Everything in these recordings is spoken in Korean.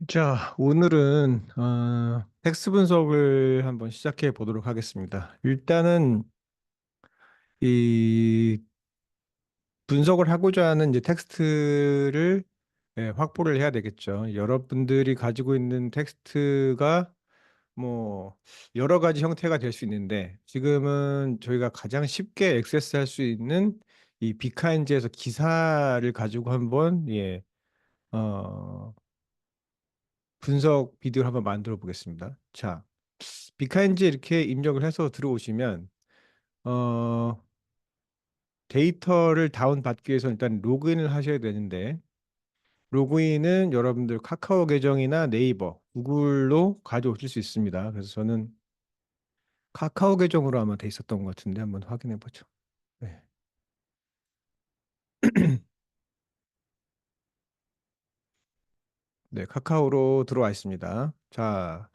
자, 오늘은 텍스트 분석을 한번 시작해 보도록 하겠습니다. 일단은 이 분석을 하고자 하는 이제 텍스트를 확보를 해야 되겠죠. 여러분들이 가지고 있는 텍스트가 뭐 여러 가지 형태가 될 수 있는데 지금은 저희가 가장 쉽게 액세스할 수 있는 이 비카인즈에서 기사를 가지고 한번 어, 분석 비디오를 한번 만들어 보겠습니다. 자, 비카인즈에 이렇게 입력을 해서 들어오시면 어, 데이터를 다운받기 위해서 일단 로그인을 하셔야 되는데 로그인은 여러분들 카카오 계정이나 네이버, 구글로 가져오실 수 있습니다. 그래서 저는 카카오 계정으로 아마 돼 있었던 것 같은데 한번 확인해 보죠. 네. 네, 카카오로 들어와 있습니다. 자,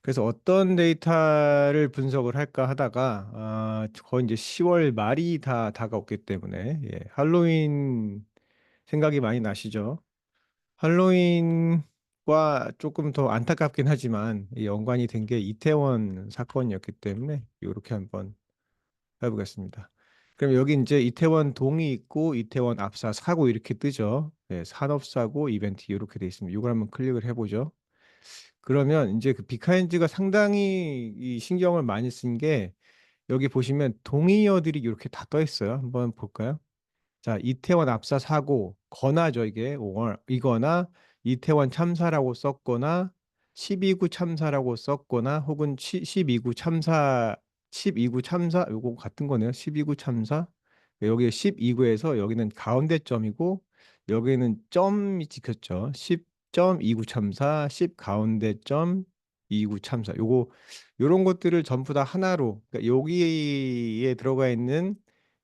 그래서 어떤 데이터를 분석을 할까 하다가 거의 이제 10월 말이 다 다가왔기 때문에 할로윈 생각이 많이 나시죠? 할로윈과 조금 더 안타깝긴 하지만 이 연관이 된 게 이태원 사건이었기 때문에 이렇게 한번 해보겠습니다. 그럼 여기 이제 이태원 동이 있고 이태원 압사 사고 이렇게 뜨죠. 네, 산업사고 이벤트 이렇게 돼 있습니다. 이걸 한번 클릭을 해보죠. 그러면 이제 그 비카인즈가 상당히 이 신경을 많이 쓴 게 여기 보시면 동의어들이 이렇게 다 떠 있어요. 한번 볼까요? 자, 이태원 압사 사고 거나죠 이게 이거나 이태원 참사라고 썼거나 12구 참사라고 썼거나 혹은 12구 참사 12구 참사 요거 같은 거네요. 12구 참사 여기 12구에서 여기는 가운데 점이고 여기는 점이 찍혔죠. 10.29 참사 10 가운데 점 29 참사 요거 요런 것들을 전부 다 하나로 그러니까 여기에 들어가 있는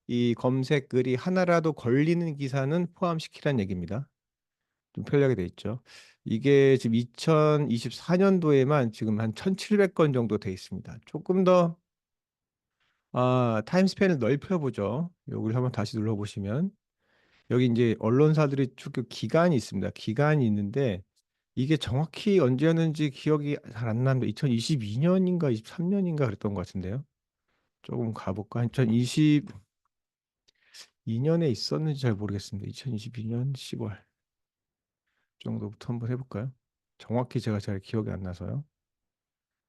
이 검색글이 하나라도 걸리는 기사는 포함시키라는 얘기입니다. 좀 편리하게 돼 있죠. 이게 지금 2024년도에만 지금 한 1,700건 정도 돼 있습니다. 조금 더 타임스팬을 넓혀보죠. 여기를 한번 다시 눌러보시면 여기 이제 언론사들이 쭉 기간이 있습니다. 기간이 있는데 이게 정확히 언제였는지 기억이 잘 안 납니다. 2022년인가 23년인가 그랬던 것 같은데요. 조금 가볼까? 2022년에 있었는지 잘 모르겠습니다. 2022년 10월 정도부터 한번 해볼까요? 정확히 제가 잘 기억이 안 나서요.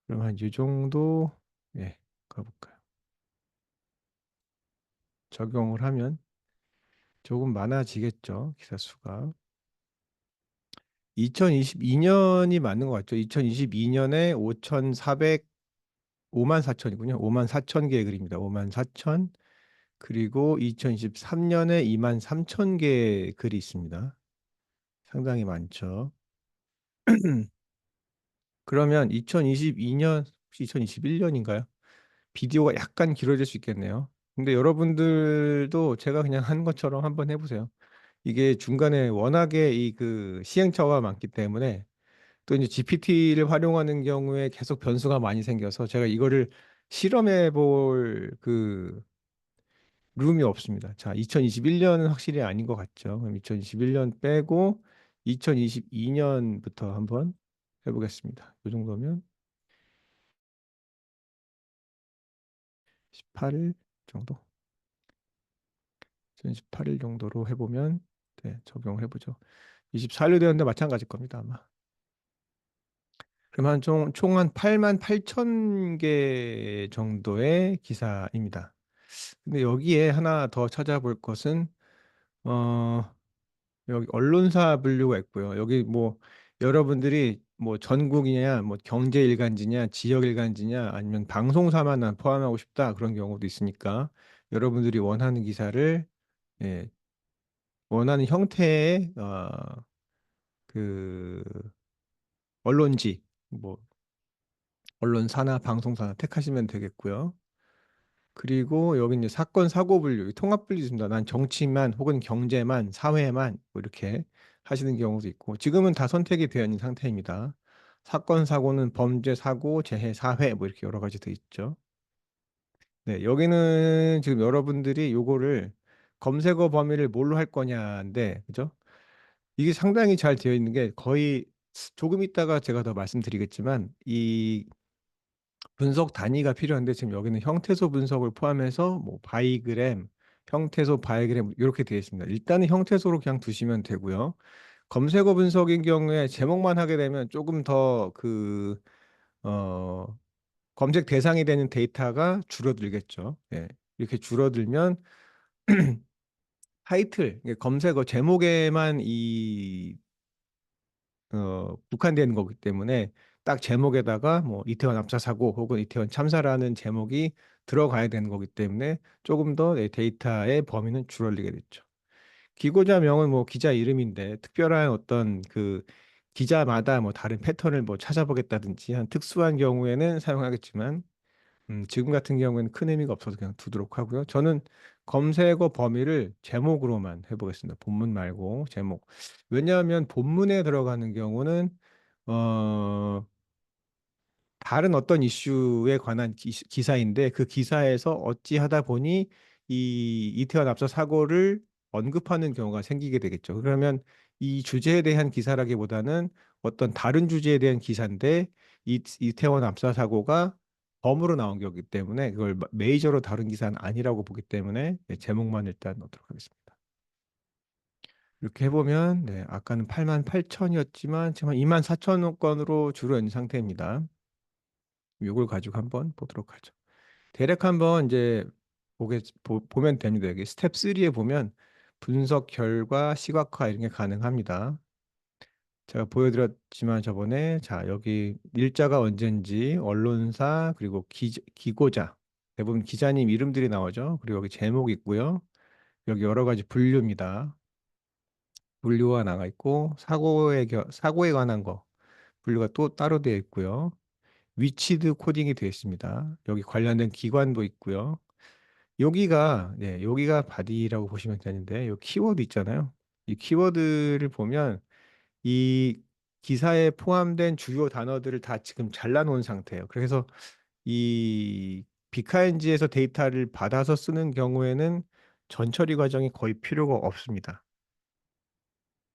그럼 한 이 정도 가볼까요? 적용을 하면 조금 많아지겠죠. 기사 수가. 2022년이 맞는 것 같죠. 2022년에 5,400 5만 4천이군요. 5만 4천 개의 글입니다. 5만 4천. 그리고 2023년에 2만 3천 개의 글이 있습니다. 상당히 많죠. 그러면 2022년, 혹시 2021년인가요? 비디오가 약간 길어질 수 있겠네요. 근데 여러분들도 제가 그냥 한 것처럼 한번 해보세요. 이게 중간에 워낙에 이 그 시행착오가 많기 때문에 또 이제 GPT를 활용하는 경우에 계속 변수가 많이 생겨서 제가 이거를 실험해 볼 그 룸이 없습니다. 자, 2021년은 확실히 아닌 것 같죠. 그럼 2021년 빼고 2022년부터 한번 해보겠습니다. 이 정도면 18일 정도? 18일 정도로 해보면 적용을 해보죠. 24일로 되었는데 마찬가지일 겁니다, 아마. 그럼 총 한 8만 8천 개 정도의 기사입니다. 근데 여기에 하나 더 찾아볼 것은 어 여기 언론사 분류가 있고요. 여기 뭐 여러분들이 뭐 전국이냐, 뭐 경제일간지냐, 지역일간지냐, 아니면 방송사만 포함하고 싶다 그런 경우도 있으니까 여러분들이 원하는 기사를 예, 원하는 형태의 그 언론지 뭐 언론사나 방송사나 택하시면 되겠고요. 그리고 여기 이제 사건 사고 분류, 통합 분류 있습니다. 난 정치만 혹은 경제만, 사회만 뭐 이렇게 하시는 경우도 있고 지금은 다 선택이 되어 있는 상태입니다. 사건 사고는 범죄 사고, 재해 사회 뭐 이렇게 여러 가지 돼 있죠. 네, 여기는 지금 여러분들이 요거를 검색어 범위를 뭘로 할 거냐인데, 그죠? 이게 상당히 잘 되어 있는 게 거의 조금 있다가 제가 더 말씀드리겠지만 이 분석 단위가 필요한데 지금 여기는 형태소 분석을 포함해서 뭐 바이그램, 형태소 바이그램 이렇게 되어 있습니다. 일단은 형태소로 그냥 두시면 되고요. 검색어 분석인 경우에 제목만 하게 되면 조금 더 검색 대상이 되는 데이터가 줄어들겠죠. 예. 이렇게 줄어들면 타이틀, 이게 검색어 제목에만 국한되는 거기 때문에 딱 제목에다가 뭐 이태원 압사 사고 혹은 이태원 참사라는 제목이 들어가야 되는 거기 때문에 조금 더 데이터의 범위는 줄어들게 됐죠. 기고자명은 뭐 기자 이름인데 특별한 어떤 기자마다 뭐 다른 패턴을 뭐 찾아보겠다든지 한 특수한 경우에는 사용하겠지만 지금 같은 경우에는 큰 의미가 없어서 그냥 두도록 하고요. 저는 검색어 범위를 제목으로만 해보겠습니다. 본문 말고 제목. 왜냐하면 본문에 들어가는 경우는 어, 다른 어떤 이슈에 관한 기사인데 그 기사에서 어찌하다 보니 이 이태원 압사 사고를 언급하는 경우가 생기게 되겠죠. 그러면 이 주제에 대한 기사라기보다는 어떤 다른 주제에 대한 기사인데 이태원 압사 사고가 범으로 나온 거기 때문에 그걸 메이저로 다룬 기사는 아니라고 보기 때문에 네, 제목만 일단 넣도록 하겠습니다. 이렇게 해보면 네, 아까는 8만 8천이었지만 지금 2만 4천 건으로 줄어있는 상태입니다. 이걸 가지고 한번 보도록 하죠. 대략 한번 이제 보면 됩니다. 여기 스텝 3에 보면 분석 결과 시각화 이런 게 가능합니다. 제가 보여드렸지만 저번에 자 여기 일자가 언젠지 언론사 그리고 기고자 대부분 기자님 이름들이 나오죠. 그리고 여기 제목 있고요. 여기 여러 가지 분류입니다. 분류가 나가 있고 사고에 관한 거 분류가 또 따로 되어 있고요. 위치드 코딩이 되어 있습니다. 여기 관련된 기관도 있고요. 여기가 바디라고 보시면 되는데, 요 키워드 있잖아요. 이 키워드를 보면 이 기사에 포함된 주요 단어들을 다 지금 잘라놓은 상태예요. 그래서 이 비카인지에서 데이터를 받아서 쓰는 경우에는 전처리 과정이 거의 필요가 없습니다.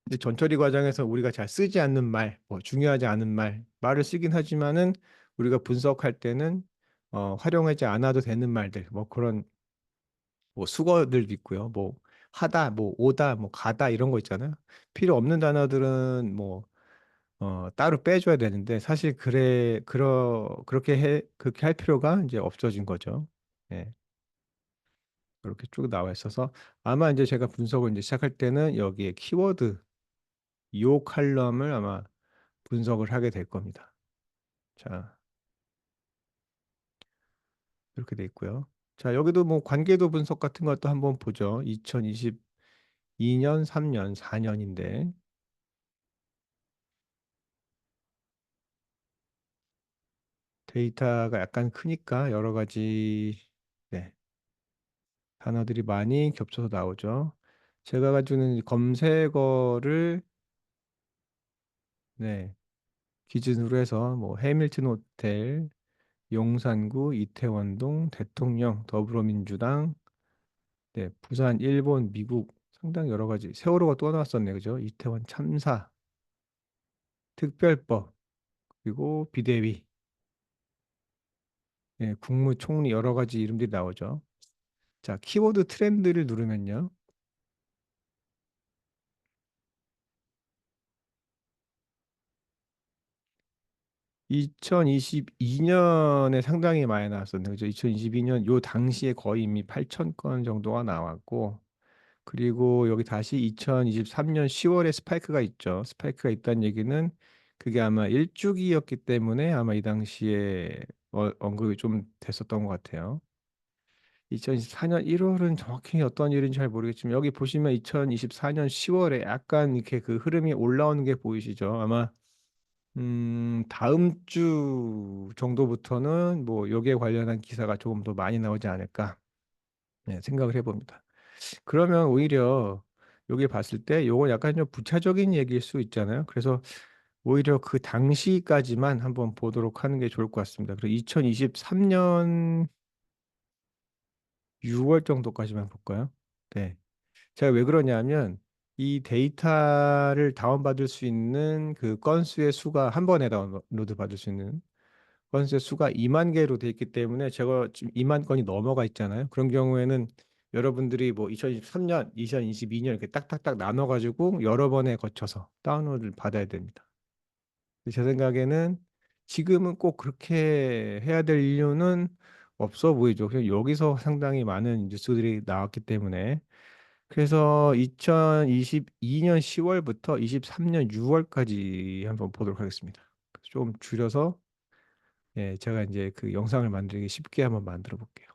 근데 전처리 과정에서 우리가 잘 쓰지 않는 말, 뭐 중요하지 않은 말을 쓰긴 하지만은 우리가 분석할 때는 활용하지 않아도 되는 말들, 뭐 그런 뭐 수거들도 있고요. 뭐 하다, 뭐 오다, 뭐 가다 이런 거 있잖아요. 필요 없는 단어들은 뭐 따로 빼줘야 되는데 사실 그렇게 할 필요가 이제 없어진 거죠. 예. 그렇게 쭉 나와 있어서 아마 이제 제가 분석을 이제 시작할 때는 여기에 키워드 요 칼럼을 아마 분석을 하게 될 겁니다. 자, 이렇게 돼 있고요. 자, 여기도 뭐 관계도 분석 같은 것도 한번 보죠. 2022년, 3년, 4년인데 데이터가 약간 크니까 여러 가지 네, 단어들이 많이 겹쳐서 나오죠. 제가 가지고 있는 이 검색어를 네, 기준으로 해서 뭐 해밀튼 호텔, 용산구, 이태원동, 대통령, 더불어민주당, 네, 부산, 일본, 미국 상당히 여러 가지 세월호가 또 나왔었네, 그죠? 이태원 참사, 특별법, 그리고 비대위, 네, 국무총리 여러 가지 이름들이 나오죠. 자, 키워드 트렌드를 누르면요. 2022년에 상당히 많이 나왔었는데, 그죠? 2022년 요 당시에 거의 이미 8천 건 정도가 나왔고, 그리고 여기 다시 2023년 10월에 스파이크가 있죠. 스파이크가 있다는 얘기는 그게 아마 일주기였기 때문에 아마 이 당시에 언급이 좀 됐었던 것 같아요. 2024년 1월은 정확히 어떤 일인지 잘 모르겠지만 여기 보시면 2024년 10월에 약간 이렇게 그 흐름이 올라오는 게 보이시죠? 아마 다음 주 정도부터는 뭐 여기에 관련한 기사가 조금 더 많이 나오지 않을까 네, 생각을 해봅니다. 그러면 오히려 여기 봤을 때 요건 약간 좀 부차적인 얘기일 수 있잖아요. 그래서 오히려 그 당시까지만 한번 보도록 하는 게 좋을 것 같습니다. 그리고 2023년 6월 정도까지만 볼까요? 네. 제가 왜 그러냐면 이 데이터를 다운받을 수 있는 그 건수의 수가 한 번에 다운로드 받을 수 있는 건수의 수가 2만 개로 돼 있기 때문에 제가 지금 2만 건이 넘어가 있잖아요. 그런 경우에는 여러분들이 뭐 2023년, 2022년 이렇게 딱딱딱 나눠가지고 여러 번에 거쳐서 다운로드를 받아야 됩니다. 제 생각에는 지금은 꼭 그렇게 해야 될 이유는 없어 보이죠. 그냥 여기서 상당히 많은 뉴스들이 나왔기 때문에. 그래서 2022년 10월부터 23년 6월까지 한번 보도록 하겠습니다. 좀 줄여서 예, 제가 이제 그 영상을 만들기 쉽게 한번 만들어 볼게요.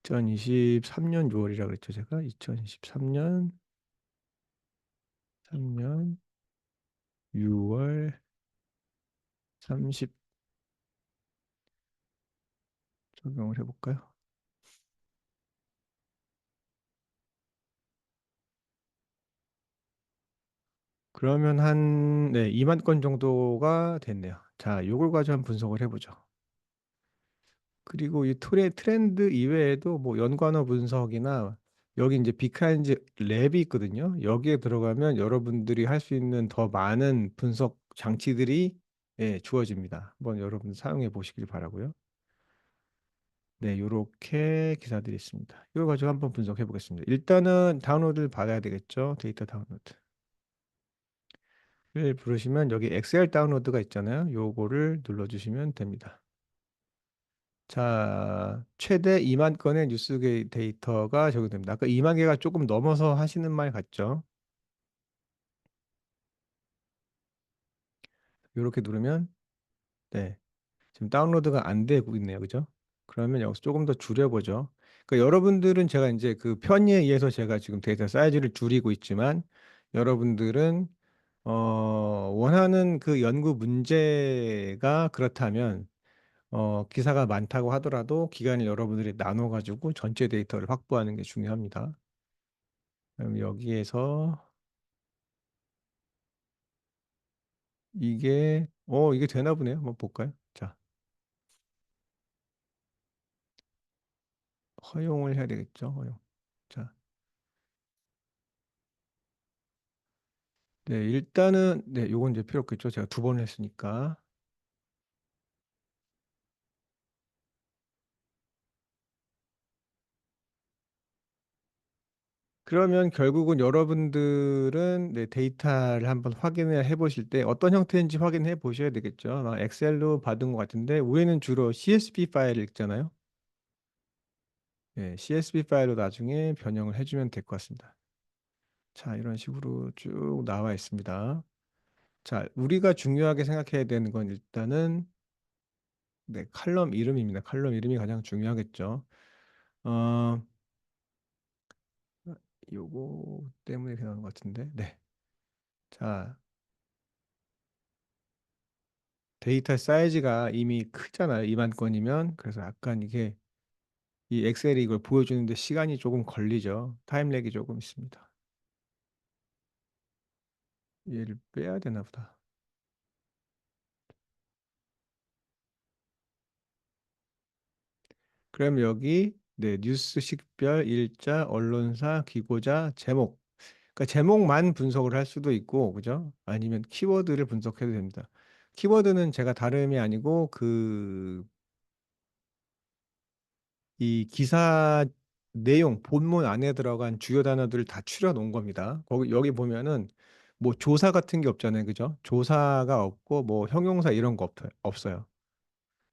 2023년 6월이라 그랬죠, 제가. 2023년 3년 6월 30 적용을 해 볼까요? 그러면 한 네, 2만 건 정도가 됐네요. 자, 요걸 가지고 한번 분석을 해 보죠. 그리고 이 트렌드 이외에도 뭐 연관어 분석이나 여기 이제 비카인즈 랩이 있거든요. 여기에 들어가면 여러분들이 할 수 있는 더 많은 분석 장치들이 예, 주어집니다. 한번 여러분 사용해 보시길 바라고요. 네, 요렇게 기사들이 있습니다. 이걸 가지고 한번 분석해 보겠습니다. 일단은 다운로드를 받아야 되겠죠. 데이터 다운로드를 부르시면 여기 엑셀 다운로드가 있잖아요. 요거를 눌러 주시면 됩니다. 자, 최대 2만 건의 뉴스 데이터가 적용됩니다. 아까 2만 개가 조금 넘어서 하시는 말 같죠? 이렇게 누르면 네, 지금 다운로드가 안 되고 있네요. 그죠? 그러면 여기서 조금 더 줄여보죠. 그러니까 여러분들은 제가 이제 그 편의에 의해서 제가 지금 데이터 사이즈를 줄이고 있지만 여러분들은 원하는 그 연구 문제가 그렇다면 기사가 많다고 하더라도 기간을 여러분들이 나눠 가지고 전체 데이터를 확보하는 게 중요합니다. 그럼 여기에서 이게 되나 보네요. 한번 볼까요? 자, 허용을 해야 되겠죠. 허용. 자, 네, 일단은 네, 요건 이제 필요 없겠죠. 제가 두 번 했으니까. 그러면 결국은 여러분들은 네, 데이터를 한번 확인을 해 보실 때 어떤 형태인지 확인해 보셔야 되겠죠. 아마 엑셀로 받은 것 같은데 위에는 주로 CSV 파일을 읽잖아요. 네, CSV 파일로 나중에 변형을 해주면 될 것 같습니다. 자, 이런 식으로 쭉 나와 있습니다. 자, 우리가 중요하게 생각해야 되는 건 일단은 네, 칼럼 이름입니다. 칼럼 이름이 가장 중요하겠죠. 어, 요거 때문에 그러는 것 같은데. 네. 자, 데이터 사이즈가 이미 크잖아요. 2만 건이면. 그래서 약간 이게 이 엑셀이 이걸 보여주는데 시간이 조금 걸리죠. 타임렉이 조금 있습니다. 얘를 빼야 되나 보다. 그럼 여기 네, 뉴스 식별, 일자, 언론사, 기고자, 제목. 그러니까 제목만 분석을 할 수도 있고, 그죠? 아니면 키워드를 분석해도 됩니다. 키워드는 제가 다름이 아니고 이 기사 내용 본문 안에 들어간 주요 단어들을 다 추려 놓은 겁니다. 거기 여기 보면은 뭐 조사 같은 게 없잖아요. 그죠? 조사가 없고 뭐 형용사 이런 거 없어요.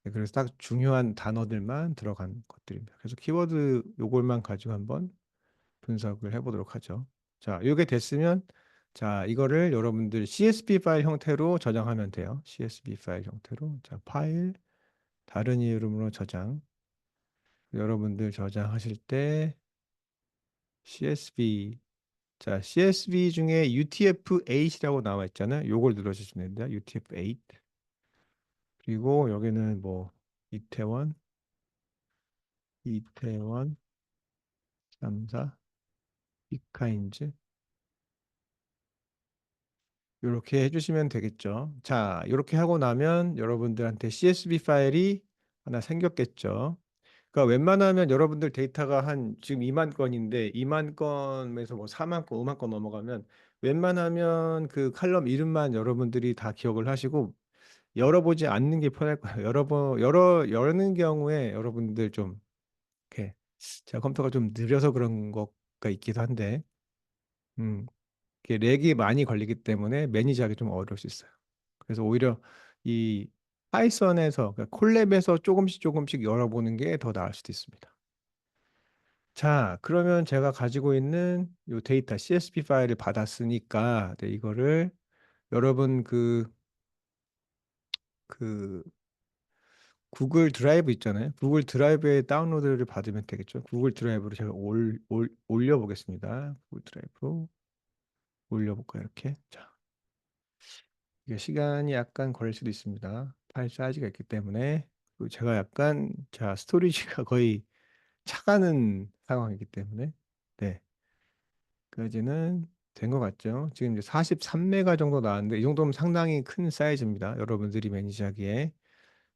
네, 그래서 딱 중요한 단어들만 들어간 것들입니다. 그래서 키워드 요걸만 가지고 한번 분석을 해보도록 하죠. 자, 이게 됐으면 자, 이거를 여러분들 CSV 파일 형태로 저장하면 돼요. CSV 파일 형태로. 자, 파일 다른 이름으로 저장. 여러분들 저장하실 때 CSV 자, CSV 중에 UTF-8이라고 나와 있잖아요. 요걸 눌러주시면 됩니다. UTF-8. 그리고 여기는 뭐 이태원, 이태원 3사, 비카인즈 이렇게 해주시면 되겠죠. 자, 이렇게 하고 나면 여러분들한테 CSV 파일이 하나 생겼겠죠. 그러니까 웬만하면 여러분들 데이터가 한 지금 2만 건인데 2만 건에서 뭐 4만 건, 5만 건 넘어가면 웬만하면 그 칼럼 이름만 여러분들이 다 기억을 하시고 열어보지 않는 게 편할 거예요. 여는 경우에 여러분들 좀 이렇게 제가 컴퓨터가 좀 느려서 그런 거가 있기도 한데 음, 이게 렉이 많이 걸리기 때문에 매니지하기 좀 어려울 수 있어요. 그래서 오히려 이 파이썬에서 그러니까 콜랩에서 조금씩 조금씩 열어보는 게 더 나을 수도 있습니다. 자, 그러면 제가 가지고 있는 요 데이터 CSV 파일을 받았으니까 네, 이거를 여러분 그 구글 드라이브 있잖아요. 구글 드라이브에 다운로드를 받으면 되겠죠. 구글 드라이브로 제가 올려보겠습니다. 구글 드라이브 올려볼까요? 이렇게. 자, 이게 시간이 약간 걸릴 수도 있습니다. 파일 사이즈가 있기 때문에. 그리고 제가 약간, 자, 스토리지가 거의 차가는 상황이기 때문에. 네. 까지는 된 것 같죠. 지금 이제 43메가 정도 나왔는데, 이 정도면 상당히 큰 사이즈입니다. 여러분들이 매니지하기에.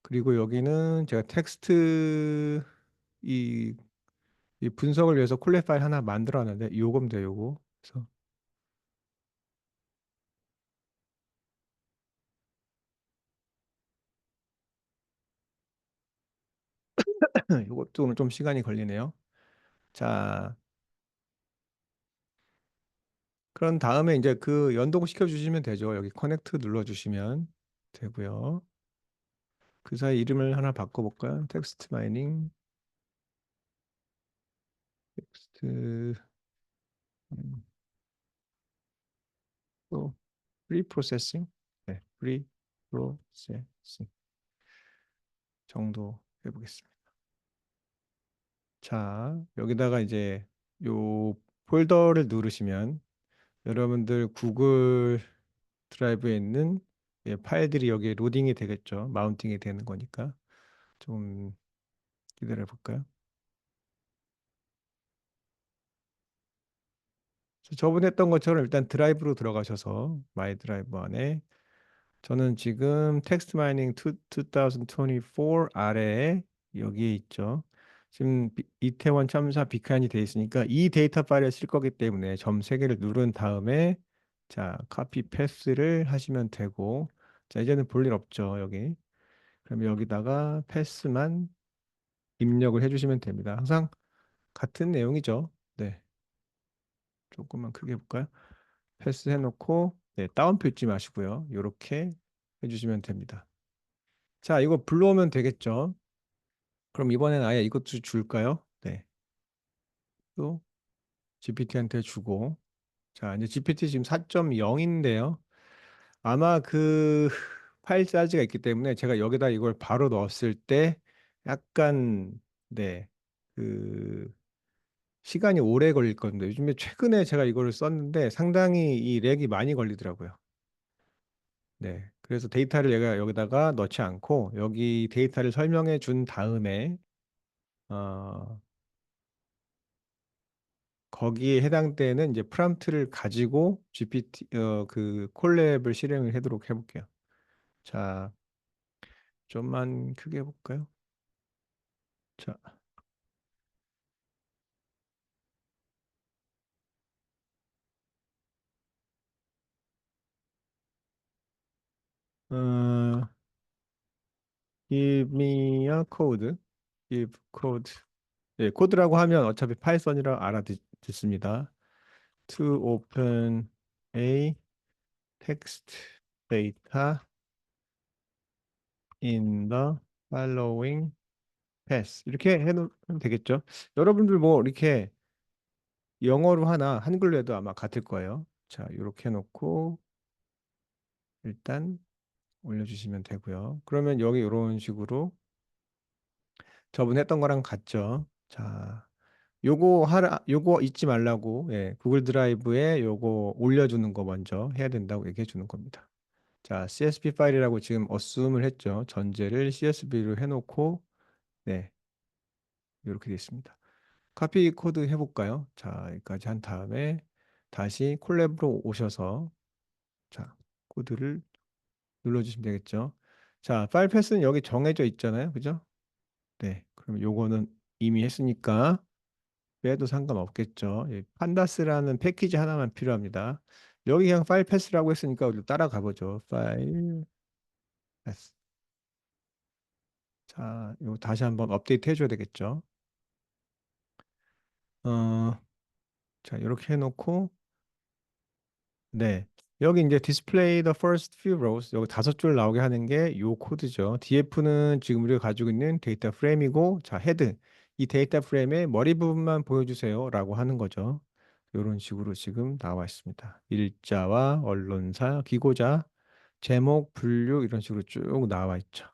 그리고 여기는 제가 텍스트 이, 이 분석을 위해서 콜랩 파일 하나 만들어 놨는데, 요겁니다, 요거. 그래서 요것도 오늘 좀 시간이 걸리네요. 자, 그런 다음에 이제 그 연동시켜 주시면 되죠. 여기 커넥트 눌러주시면 되고요. 그 사이 이름을 하나 바꿔볼까요? 텍스트 마이닝, 텍스트, 또 프리 프로세싱, 네, 프리 프로세싱 정도 해보겠습니다. 자, 여기다가 이제 요 폴더를 누르시면 여러분들 구글 드라이브에 있는 예, 파일들이 여기에 로딩이 되겠죠. 마운팅이 되는 거니까 좀 기다려 볼까요? 저번에 했던 것처럼 일단 드라이브로 들어가셔서 마이 드라이브 안에 저는 지금 텍스트 마이닝 2024 아래에 여기에 있죠. 지금 이태원 참사 비칸이 돼 있으니까 이 데이터 파일을 쓸 거기 때문에 점 세 개를 누른 다음에 자, 카피 패스를 하시면 되고 자, 이제는 볼 일 없죠, 여기. 그럼 여기다가 패스만 입력을 해주시면 됩니다. 항상 같은 내용이죠. 네, 조금만 크게 해볼까요? 패스 해놓고 네, 다운표 잊지 마시고요. 이렇게 해주시면 됩니다. 자, 이거 불러오면 되겠죠. 그럼 이번엔 아예 이것도 줄까요? 네, 또 GPT한테 주고 자, 이제 GPT 지금 4.0인데요. 아마 그 파일 사이즈가 있기 때문에 제가 여기다 이걸 바로 넣었을 때 약간 네, 그 시간이 오래 걸릴 건데 요즘에 최근에 제가 이거를 썼는데 상당히 이 렉이 많이 걸리더라고요. 네. 그래서 데이터를 얘가 여기다가 넣지 않고 여기 데이터를 설명해 준 다음에 어, 거기에 해당되는 이제 프롬프트를 가지고 GPT 그 콜랩을 실행을 하도록 해볼게요. 자, 좀만 크게 해볼까요? 자, 어, give me a code. give code. 예, 코드라고 하면 어차피 파이썬이라 알아듣습니다. To open a text data in the following path. 이렇게 해놓으면 되겠죠. 여러분들 뭐 이렇게 영어로 하나 한글로 해도 아마 같을 거예요. 자, 이렇게 해놓고 일단 올려주시면 되고요. 그러면 여기 이런 식으로 저번 했던 거랑 같죠. 자, 요거 잊지 말라고 예, 구글 드라이브에 요거 올려주는 거 먼저 해야 된다고 얘기해 주는 겁니다. 자, CSV 파일이라고 지금 어스움을 했죠. 전제를 CSV로 해놓고 네, 이렇게 되어 있습니다. 카피 코드 해볼까요? 자, 여기까지 한 다음에 다시 콜랩으로 오셔서 자, 코드를 눌러주시면 되겠죠. 자, 파일 패스는 여기 정해져 있잖아요. 그죠? 네, 그럼 요거는 이미 했으니까 빼도 상관없겠죠. 예, 판다스라는 패키지 하나만 필요합니다. 여기 그냥 파일 패스라고 했으니까 우리 따라가 보죠. 파일 패스. 자, 이거 다시 한번 업데이트 해줘야 되겠죠. 어, 자, 이렇게 해놓고 네. 여기 이제 display the first few rows 여기 다섯 줄 나오게 하는 게 요 코드죠. df는 지금 우리가 가지고 있는 데이터 프레임이고 자, 헤드 이 데이터 프레임의 머리 부분만 보여주세요라고 하는 거죠. 이런 식으로 지금 나와 있습니다. 일자와 언론사, 기고자, 제목, 분류 이런 식으로 쭉 나와 있죠.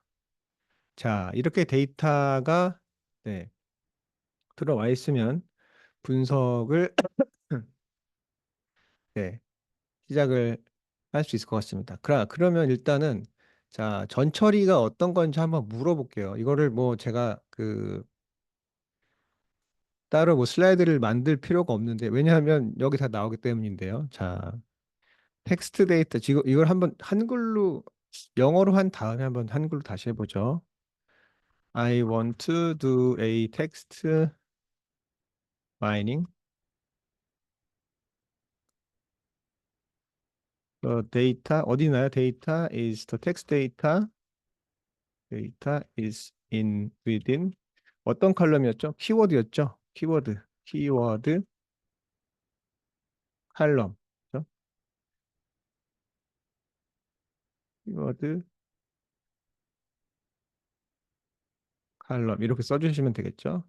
자, 이렇게 데이터가 네, 들어와 있으면 분석을 네, 시작을 할 수 있을 것 같습니다. 그러면 일단은 자, 전처리가 어떤 건지 한번 물어볼게요. 이거를 뭐 제가 그 따로 뭐 슬라이드를 만들 필요가 없는데 왜냐하면 여기 다 나오기 때문인데요. 자, 텍스트 데이터 지금 이걸 한번 한글로 영어로 한 다음에 한번 한글로 다시 해보죠. I want to do a text mining. 데이터 어디 나요? 데이터 is the text data. 데이터 is in within 어떤 칼럼이었죠? 키워드였죠? 키워드 칼럼. 그죠? 키워드 칼럼 이렇게 써주시면 되겠죠?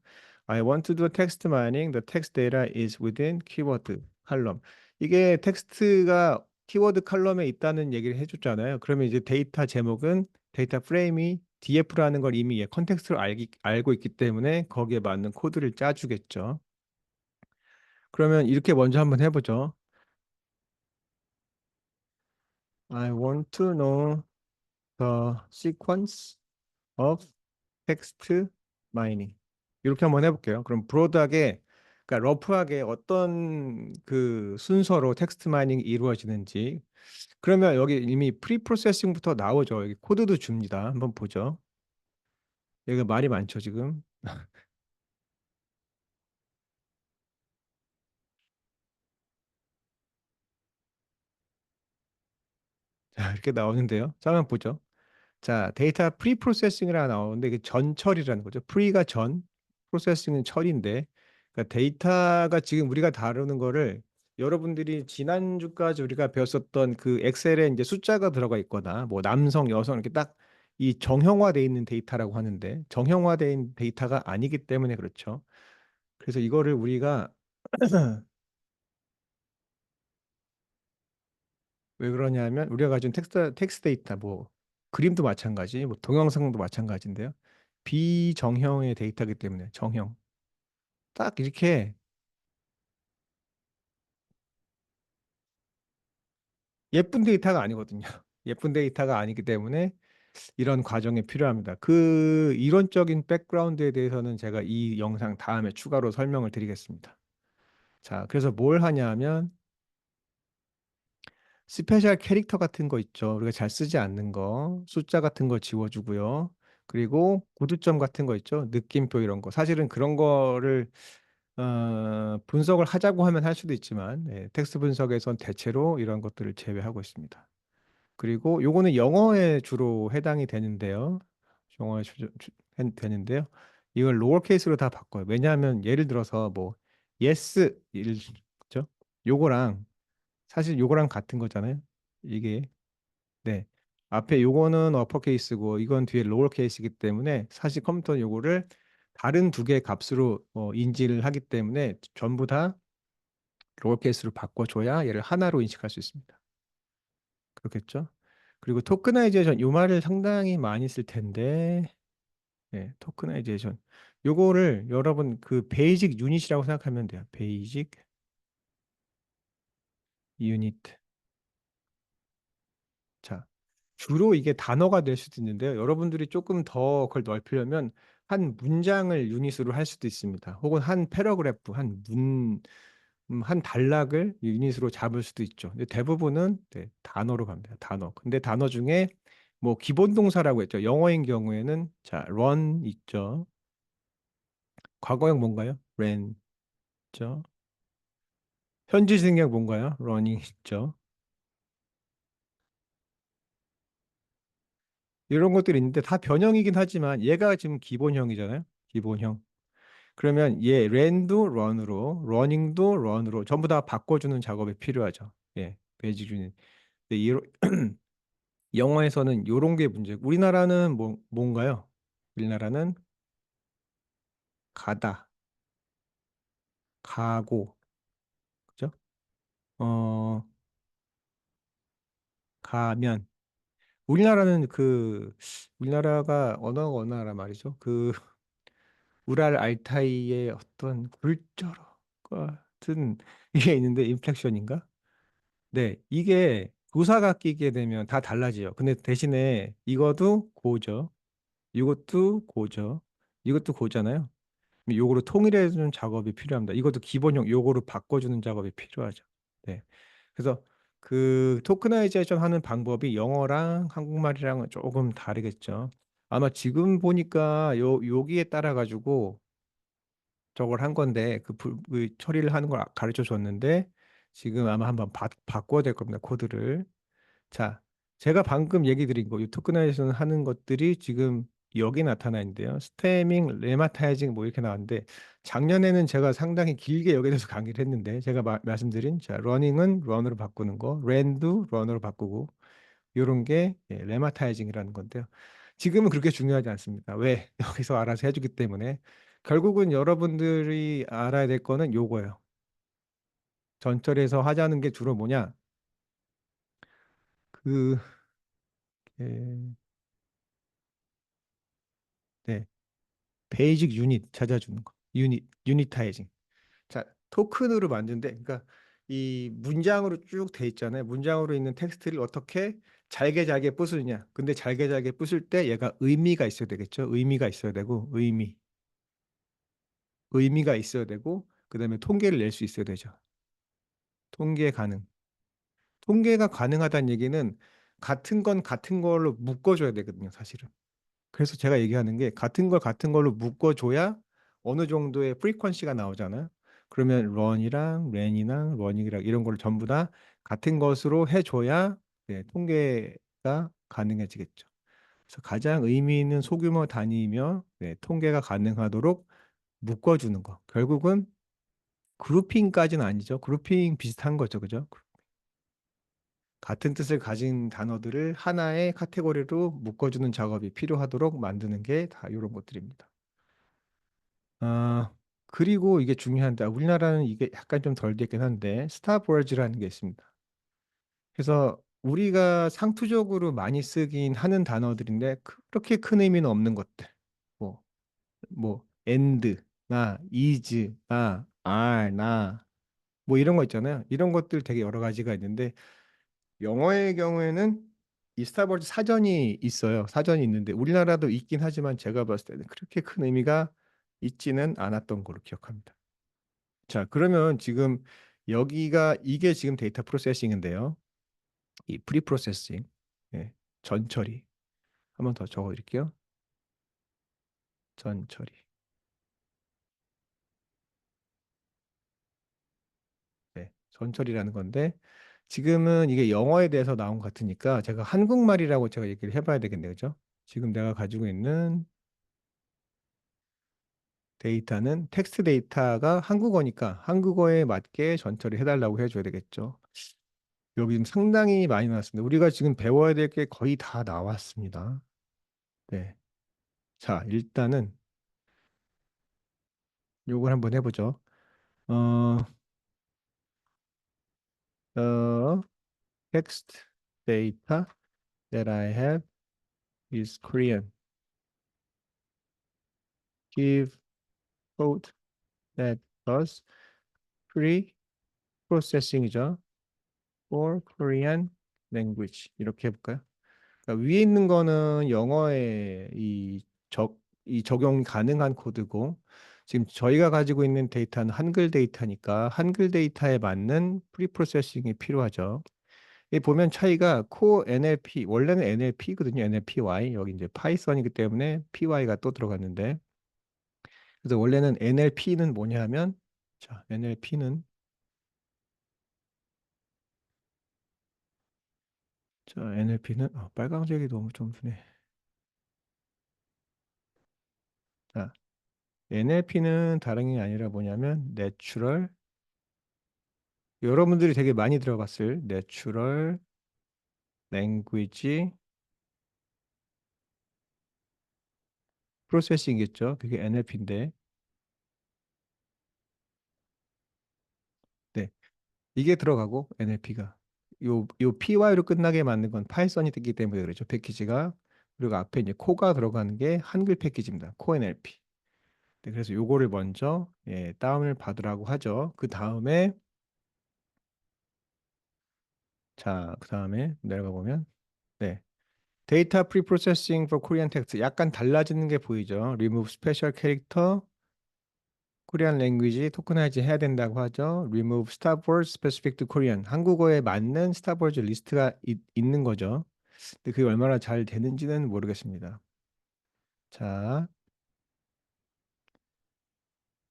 I want to do text mining. The text data is within 키워드 칼럼. 이게 텍스트가 키워드 칼럼에 있다는 얘기를 해줬잖아요. 그러면 이제 데이터 제목은 데이터 프레임이 DF라는 걸 이미 컨텍스트로 알고 있기 때문에 거기에 맞는 코드를 짜주겠죠. 그러면 이렇게 먼저 한번 해보죠. I want to know the sequence of text mining. 이렇게 한번 해볼게요. 그럼 브로드하게, 그러니까 러프하게 어떤 그 순서로 텍스트 마이닝이 이루어지는지. 그러면 여기 이미 프리 프로세싱부터 나오죠. 여기 코드도 줍니다. 한번 보죠. 여기가 말이 많죠, 지금. 자, 이렇게 나오는데요. 자, 한번 보죠. 자, 데이터 프리 프로세싱이라 나오는데 이게 전 처리라는 거죠. 프리가 전, 프로세싱은 처리인데, 그러니까 데이터가 지금 우리가 다루는 거를 여러분들이 지난주까지 우리가 배웠었던 그 엑셀에 이제 숫자가 들어가 있거나 뭐 남성, 여성 이렇게 딱 이 정형화돼 있는 데이터라고 하는데 정형화된 데이터가 아니기 때문에 그렇죠. 그래서 이거를 우리가 왜 그러냐면 우리가 가진 텍스트 데이터 뭐 그림도 마찬가지, 뭐 동영상도 마찬가지인데요. 비정형의 데이터이기 때문에 정형 딱 이렇게 예쁜 데이터가 아니거든요. 예쁜 데이터가 아니기 때문에 이런 과정이 필요합니다. 그 이론적인 백그라운드에 대해서는 제가 이 영상 다음에 추가로 설명을 드리겠습니다. 자, 그래서 뭘 하냐면 스페셜 캐릭터 같은 거 있죠. 우리가 잘 쓰지 않는 거, 숫자 같은 거 지워주고요. 그리고 구두점 같은 거 있죠. 느낌표 이런 거. 사실은 그런 거를 분석을 하자고 하면 할 수도 있지만 텍스트 분석에선 대체로 이런 것들을 제외하고 있습니다. 그리고 요거는 영어에 주로 해당이 되는데요. 영어에 되는데요. 이걸 로어 케이스로 다 바꿔요. 왜냐하면 예를 들어서 뭐 yes 그죠? 요거랑 사실 요거랑 같은 거잖아요. 이게 네. 앞에 요거는 어퍼케이스고 이건 뒤에 로어 케이스이기 때문에 사실 컴퓨터는 요거를 다른 두 개의 값으로 인지를 하기 때문에 전부 다 로어 케이스로 바꿔줘야 얘를 하나로 인식할 수 있습니다. 그렇겠죠? 그리고 토크나이제이션 요 말을 상당히 많이 쓸 텐데 네, 토크나이제이션 요거를 여러분 그 베이직 유닛이라고 생각하면 돼요. 베이직 유닛. 자, 주로 이게 단어가 될 수도 있는데요. 여러분들이 조금 더 그걸 넓히려면 한 문장을 유닛으로 할 수도 있습니다. 혹은 한 패러그래프, 한 단락을 유닛으로 잡을 수도 있죠. 근데 대부분은 네, 단어로 갑니다. 단어. 근데 단어 중에 뭐 기본 동사라고 했죠. 영어인 경우에는 자, run 있죠. 과거형 뭔가요? ran 있죠. 현재 진행 뭔가요? running 있죠. 이런 것들이 있는데 다 변형이긴 하지만 얘가 지금 기본형이잖아요. 기본형. 그러면 얘 ran도 run으로, running도 run으로 전부 다 바꿔주는 작업이 필요하죠. 예, 베이직 유닛. 근데 영어에서는 이런 게 문제. 우리나라는 뭔가요? 우리나라는 가다, 가고, 그죠? 어, 가면. 우리나라는 우리나라가 언어가 어느 나라 말이죠? 우랄 알타이의 어떤 굴절어 같은 이게 있는데 인플렉션인가? 네, 이게 부사가 끼게 되면 다 달라져요. 근데 대신에 이것도 고죠. 이것도 고죠. 이것도 고잖아요. 요거를 통일해주는 작업이 필요합니다. 이것도 기본형 요거를 바꿔주는 작업이 필요하죠. 네. 그래서 그 토크나이제이션 하는 방법이 영어랑 한국말이랑은 조금 다르겠죠. 아마 지금 보니까 여기에 따라 가지고 저걸 한 건데 그 처리를 하는 걸 가르쳐 줬는데 지금 아마 한번 바꿔야 될 겁니다. 코드를. 자, 제가 방금 얘기 드린 거, 이 토크나이제이션 하는 것들이 지금 여기 나타나 있는데요. 스테밍, 레마타이징 뭐 이렇게 나왔는데 작년에는 제가 상당히 길게 여기에 대해서 강의를 했는데 제가 말씀드린 자, 러닝은 런으로 바꾸는 거, 랜도 런으로 바꾸고 이런 게 레마타이징이라는 건데요. 지금은 그렇게 중요하지 않습니다. 왜? 여기서 알아서 해주기 때문에 결국은 여러분들이 알아야 될 거는 요거예요. 전철에서 하자는 게 주로 뭐냐? 그 에, 네. 베이직 유닛 찾아주는 거. 유니타이징. 자, 토큰으로 만드는데, 그러니까 이 문장으로 쭉 돼 있잖아요. 문장으로 있는 텍스트를 어떻게 잘게 잘게 부수느냐. 근데 잘게 잘게 부술 때 얘가 의미가 있어야 되겠죠. 의미가 있어야 되고, 의미가 있어야 되고, 그다음에 통계를 낼 수 있어야 되죠. 통계 가능. 통계가 가능하다는 얘기는 같은 건 같은 걸로 묶어줘야 되거든요, 사실은. 그래서 제가 얘기하는 게 같은 걸 같은 걸로 묶어줘야 어느 정도의 프리퀀시가 나오잖아요. 그러면 런이랑 랜이랑 러닝이랑 이런 걸 전부 다 같은 것으로 해줘야 네, 통계가 가능해지겠죠. 그래서 가장 의미 있는 소규모 단위이며 네, 통계가 가능하도록 묶어주는 거. 결국은 그룹핑까지는 아니죠. 그룹핑 비슷한 거죠, 그죠? 같은 뜻을 가진 단어들을 하나의 카테고리로 묶어주는 작업이 필요하도록 만드는 게 다 이런 것들입니다. 아, 그리고 이게 중요한데, 우리나라는 이게 약간 좀 덜 됐긴 한데, 스타버즈라는 게 있습니다. 그래서 우리가 상투적으로 많이 쓰긴 하는 단어들인데, 그렇게 큰 의미는 없는 것들. 뭐, and나 is나 are나 뭐 이런 거 있잖아요. 이런 것들 되게 여러 가지가 있는데, 영어의 경우에는 이 스타버즈 사전이 있어요. 사전이 있는데 우리나라도 있긴 하지만 제가 봤을 때는 그렇게 큰 의미가 있지는 않았던 걸로 기억합니다. 자, 그러면 지금 여기가 이게 지금 데이터 프로세싱인데요. 이 프리 프로세싱, 예, 전처리. 한번 더 적어드릴게요. 전처리. 네, 전처리라는 건데 지금은 이게 영어에 대해서 나온 것 같으니까 제가 한국말이라고 제가 얘기를 해봐야 되겠네요, 그죠? 지금 내가 가지고 있는 데이터는 텍스트 데이터가 한국어니까 한국어에 맞게 전처리 해달라고 해줘야 되겠죠. 여기 지금 상당히 많이 나왔습니다. 우리가 지금 배워야 될 게 거의 다 나왔습니다. 네. 자, 일단은 요걸 한번 해보죠. 어, The text data that I have is Korean. Give code that does pre-processing이죠. For Korean language. 이렇게 해볼까요? 그러니까 위에 있는 거는 영어에 이 적용 가능한 코드고 지금 저희가 가지고 있는 데이터는 한글 데이터니까 한글 데이터에 맞는 프리프로세싱이 필요하죠. 이 보면 차이가 코 NLP 원래는 NLP거든요. NLPY 여기 이제 파이썬이기 때문에 PY가 또 들어갔는데 그래서 원래는 NLP는 뭐냐 하면, 자, NLP는 빨강색이 너무 좀 드네. 자, NLP는 다른 게 아니라 뭐냐면 내추럴, 여러분들이 되게 많이 들어봤을 내추럴 랭귀지 프로세싱이겠죠. 그게 NLP인데, 네, 이게 들어가고 NLP가 요 PY로 끝나게 만든 건 파이썬이 뜨기 때문에 그렇죠. 패키지가. 그리고 앞에 이제 코가 들어가는 게 한글 패키지입니다. 코 NLP. 네, 그래서 요거를 먼저 다운을 받으라고 하죠. 그 다음에 자, 그 다음에 내려가 보면 네. 데이터 프리프로세싱 for Korean text 약간 달라지는 게 보이죠. remove special character 코리안 랭귀지 토크나이즈 해야 된다고 하죠. remove stop words specific to Korean. 한국어에 맞는 스탑 월드 리스트가 있는 거죠. 근데 그게 얼마나 잘 되는지는 모르겠습니다. 자,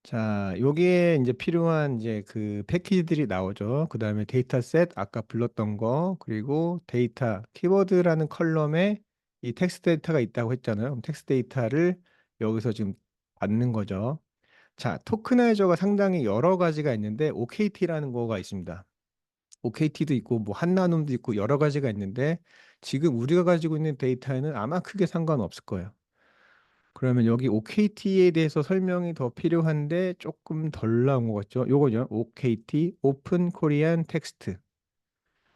자, 여기에 이제 필요한 이제 그 패키지들이 나오죠. 그 다음에 데이터셋 아까 불렀던 거 그리고 데이터 키워드라는 컬럼에 이 텍스트 데이터가 있다고 했잖아요. 그럼 텍스트 데이터를 여기서 지금 받는 거죠. 자, 토크나이저가 상당히 여러 가지가 있는데 OKT라는 거가 있습니다. OKT도 있고 뭐 한나눔도 있고 여러 가지가 있는데 지금 우리가 가지고 있는 데이터에는 아마 크게 상관없을 거예요. 그러면 여기 OKT에 대해서 설명이 더 필요한데 조금 덜 나온 것 같죠? 요거죠. OKT, Open Korean Text.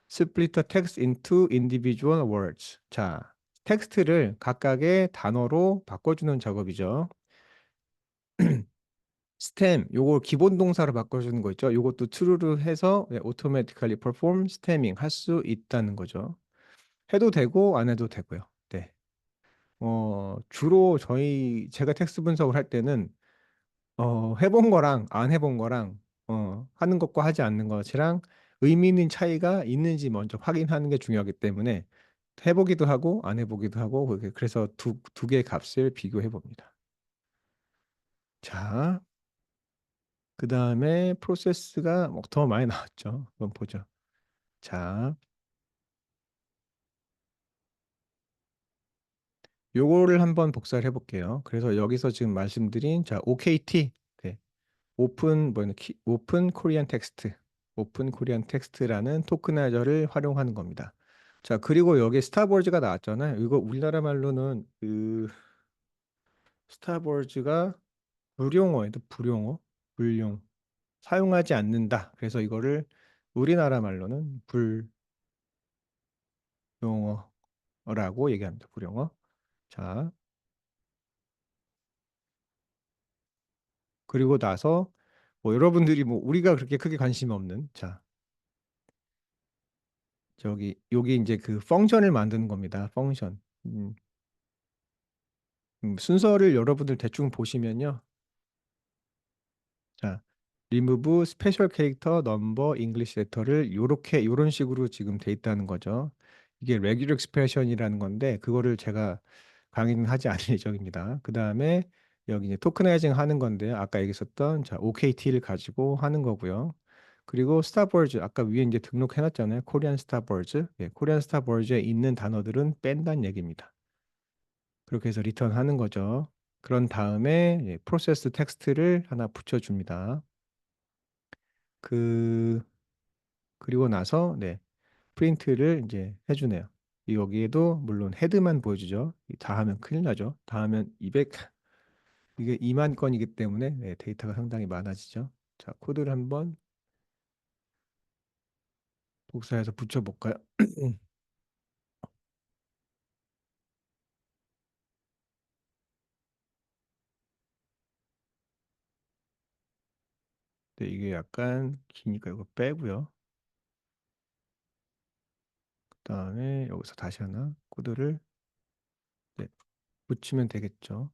Split the text into individual words. 자, 텍스트를 각각의 단어로 바꿔주는 작업이죠. 스템, 요거 기본 동사로 바꿔주는 거 있죠. 요것도 true로 해서 automatically perform stemming 할 수 있다는 거죠. 해도 되고 안 해도 되고요. 네. 주로 제가 텍스트 분석을 할 때는 해본 거랑 안 해본 거랑 하는 것과 하지 않는 것이랑 의미 있는 차이가 있는지 먼저 확인하는 게 중요하기 때문에 해보기도 하고 안 해보기도 하고 그래서 두 개의 값을 비교해 봅니다. 자, 그 다음에 프로세스가 뭐 더 많이 나왔죠. 한번 보죠. 자, 요거를 한번 복사를 해볼게요. 그래서 여기서 지금 말씀드린 자 OKT 네. 오픈 코리안 텍스트 오픈 코리안 텍스트라는 토크나이저를 활용하는 겁니다. 자, 그리고 여기 스타벅즈가 나왔잖아요. 이거 우리나라 말로는 그 스타벅즈가 불용어예요. 불용. 사용하지 않는다. 그래서 이거를 우리나라 말로는 불용어라고 얘기합니다. 불용어. 자, 그리고 나서 뭐 여러분들이 뭐 우리가 그렇게 크게 관심이 없는 자, 여기 이제 그 펑션을 만드는 겁니다. 펑션. 순서를 여러분들 대충 보시면요. 자, remove special character number English letter를 요런 식으로 지금 돼 있다는 거죠. 이게 regular expression이라는 건데 그거를 제가 강의는 하지 않을 예정입니다. 그 다음에 여기 이제 토크나이징 하는 건데 아까 얘기했었던 자, OKT를 가지고 하는 거고요. 그리고 스타버즈 아까 위에 이제 등록해 놨잖아요. 코리안 스타버즈. 예, 코리안 스타버즈에 있는 단어들은 뺀다는 얘기입니다. 그렇게 해서 리턴 하는 거죠. 그런 다음에 프로세스 텍스트를 하나 붙여줍니다. 그 그리고 나서 프린트를 이제 해주네요. 여기에도 물론 헤드만 보여주죠. 다 하면 큰일 나죠. 다 하면 200 이게 2만 건이기 때문에 데이터가 상당히 많아지죠. 자, 코드를 한번 복사해서 붙여볼까요? 네, 이게 약간 기니까 이거 빼고요. 그다음에 여기서 다시 하나 코드를 네, 붙이면 되겠죠.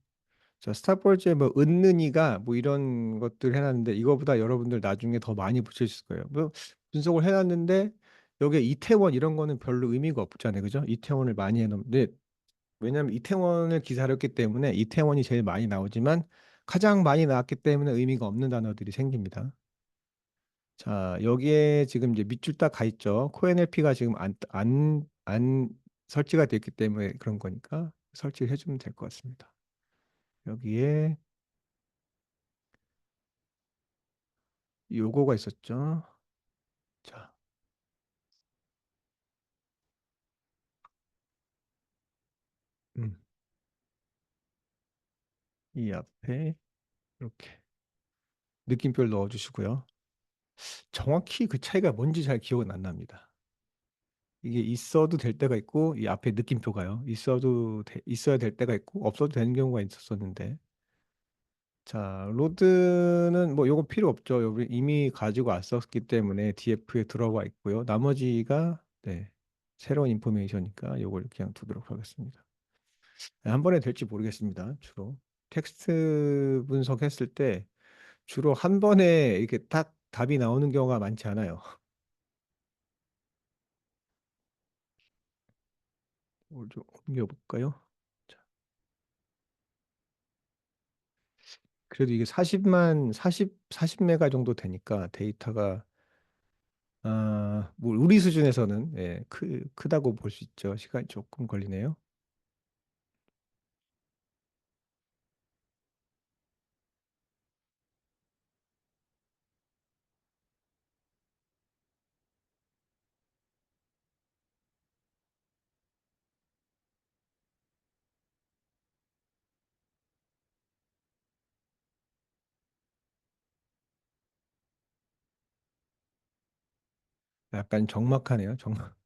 자, 스타폴즈에 뭐 은는이가 뭐 이런 것들 해놨는데 이거보다 여러분들 나중에 더 많이 붙일 수 있을 거예요. 뭐 분석을 해놨는데 여기에 이태원 이런 거는 별로 의미가 없잖아요, 그죠? 이태원을 많이 해놓는데 왜냐하면 이태원을 기사했기 때문에 이태원이 제일 많이 나오지만 가장 많이 나왔기 때문에 의미가 없는 단어들이 생깁니다. 자, 여기에 지금 이제 밑줄 딱 가 있죠. 코NLP가 지금 안 설치가 됐기 때문에 그런 거니까 설치를 해주면 될 것 같습니다. 여기에 요거가 있었죠. 자, 음, 이 앞에 이렇게 느낌표를 넣어주시고요. 정확히 그 차이가 뭔지 잘 기억은 안 납니다. 이게 있어도 될 때가 있고 이 앞에 느낌표가요. 있어야 될 때가 있고 없어도 되는 경우가 있었었는데 자, 로드는 뭐 요거 필요 없죠. 여기 이미 가지고 왔었기 때문에 DF에 들어가 있고요. 나머지가 네, 새로운 인포메이션이니까 요걸 그냥 두도록 하겠습니다. 네, 한 번에 될지 모르겠습니다. 주로 텍스트 분석했을 때 주로 한 번에 이렇게 딱 답이 나오는 경우가 많지 않아요. 이걸 좀 옮겨볼까요? 자, 그래도 이게 40메가 정도 되니까 데이터가 뭐 우리 수준에서는 예, 크다고 볼 수 있죠. 시간이 조금 걸리네요. 약간 적막하네요. 적막.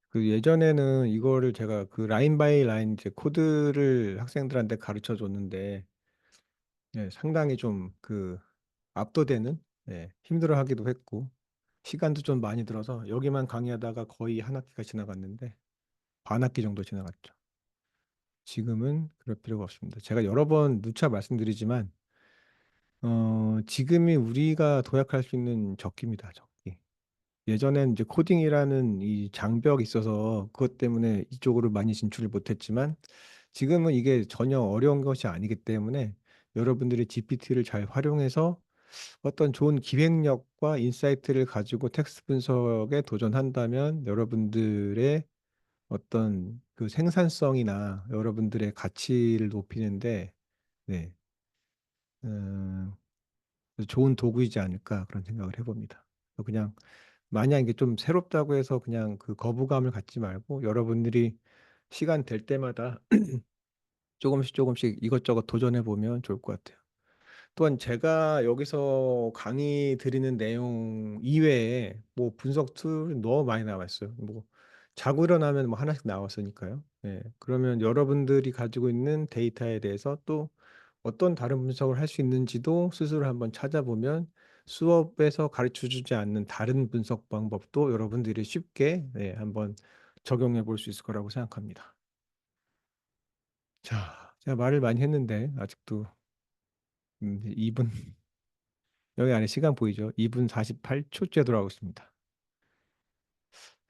그 예전에는 이거를 제가 그 라인 바이 라인 이제 코드를 학생들한테 가르쳐 줬는데 예, 상당히 좀 그 압도되는 예, 힘들어하기도 했고 시간도 좀 많이 들어서 여기만 강의하다가 거의 한 학기가 지나갔는데 반 학기 정도 지나갔죠. 지금은 그럴 필요가 없습니다. 제가 여러 번 누차 말씀드리지만 지금이 우리가 도약할 수 있는 적기입니다. 적기. 예전엔 이제 코딩이라는 이 장벽이 있어서 그것 때문에 이쪽으로 많이 진출을 못했지만 지금은 이게 전혀 어려운 것이 아니기 때문에 여러분들이 GPT를 잘 활용해서 어떤 좋은 기획력과 인사이트를 가지고 텍스트 분석에 도전한다면 여러분들의 어떤 그 생산성이나 여러분들의 가치를 높이는데 네, 음, 좋은 도구이지 않을까 그런 생각을 해봅니다. 그냥 만약 이게 좀 새롭다고 해서 그냥 그 거부감을 갖지 말고 여러분들이 시간 될 때마다 조금씩 조금씩 이것저것 도전해 보면 좋을 것 같아요. 또한 제가 여기서 강의 드리는 내용 이외에 뭐 분석 툴 너무 많이 나와 있어요. 뭐 자고 일어나면 뭐 하나씩 나왔으니까요. 예. 그러면 여러분들이 가지고 있는 데이터에 대해서 또 어떤 다른 분석을 할 수 있는지도 스스로 한번 찾아보면 수업에서 가르쳐 주지 않는 다른 분석 방법도 여러분들이 쉽게 예, 한번 적용해 볼 수 있을 거라고 생각합니다. 자, 제가 말을 많이 했는데 아직도 2분 여기 안에 시간 보이죠? 2분 48초째 돌아오고 있습니다.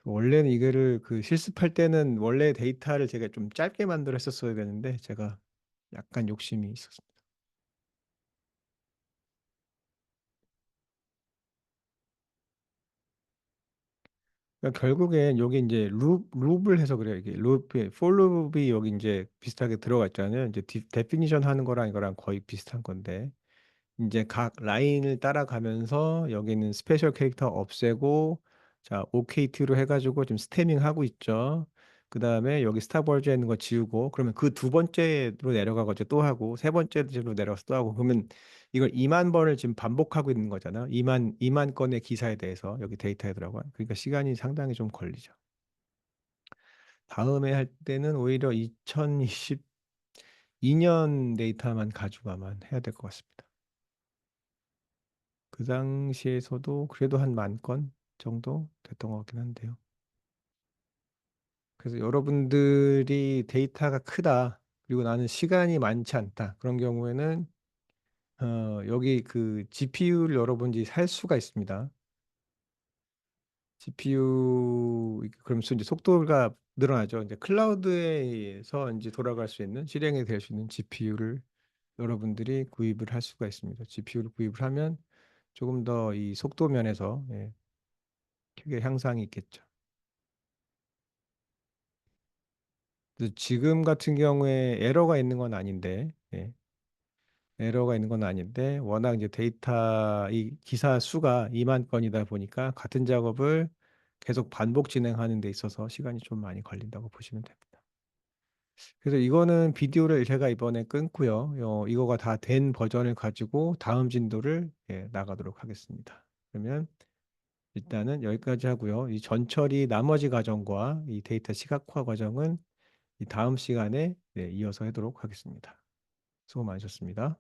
원래는 이거를 그 실습할 때는 원래 데이터를 제가 좀 짧게 만들어 했었어야 되는데 제가 약간 욕심이 있었습니다. 그러니까 결국엔 여기 이제 룹을 해서 그래요. 이게 룹이 for 룹이 여기 이제 비슷하게 들어가 있잖아요. 이제 데피니션 하는 거랑 이거랑 거의 비슷한 건데 이제 각 라인을 따라가면서 여기는 스페셜 캐릭터 없애고 자 OKT로 해가지고 지금 스태밍 하고 있죠. 그 다음에 여기 스탑월드에 있는 거 지우고 그러면 그 두 번째로 내려가가지고 또 하고 세 번째로 내려가서 또 하고 그러면 이걸 2만 번을 지금 반복하고 있는 거잖아요. 2만 건의 기사에 대해서 여기 데이터에 들어가. 그러니까 시간이 상당히 좀 걸리죠. 다음에 할 때는 오히려 2022년 데이터만 가지고만 해야 될 것 같습니다. 그 당시에서도 그래도 한 10,000건 정도 됐던 것 같긴 한데요. 그래서 여러분들이 데이터가 크다, 그리고 나는 시간이 많지 않다. 그런 경우에는 여기 그 GPU를 여러분들이 살 수가 있습니다. GPU 그러면서 이제 속도가 늘어나죠. 이제 클라우드에서 이제 돌아갈 수 있는 실행이 될 수 있는 GPU를 여러분들이 구입을 할 수가 있습니다. GPU를 구입을 하면 조금 더 이 속도 면에서 크게 향상이 있겠죠. 그래서 지금 같은 경우에 에러가 있는 건 아닌데, 에러가 있는 건 아닌데, 워낙 이제 데이터 이 기사 수가 2만 건이다 보니까 같은 작업을 계속 반복 진행하는 데 있어서 시간이 좀 많이 걸린다고 보시면 됩니다. 그래서 이거는 비디오를 제가 이번에 끊고요. 이거가 다 된 버전을 가지고 다음 진도를 나가도록 하겠습니다. 그러면 일단은 여기까지 하고요. 이 전처리 나머지 과정과 이 데이터 시각화 과정은 이 다음 시간에 이어서 하도록 하겠습니다. 수고 많으셨습니다.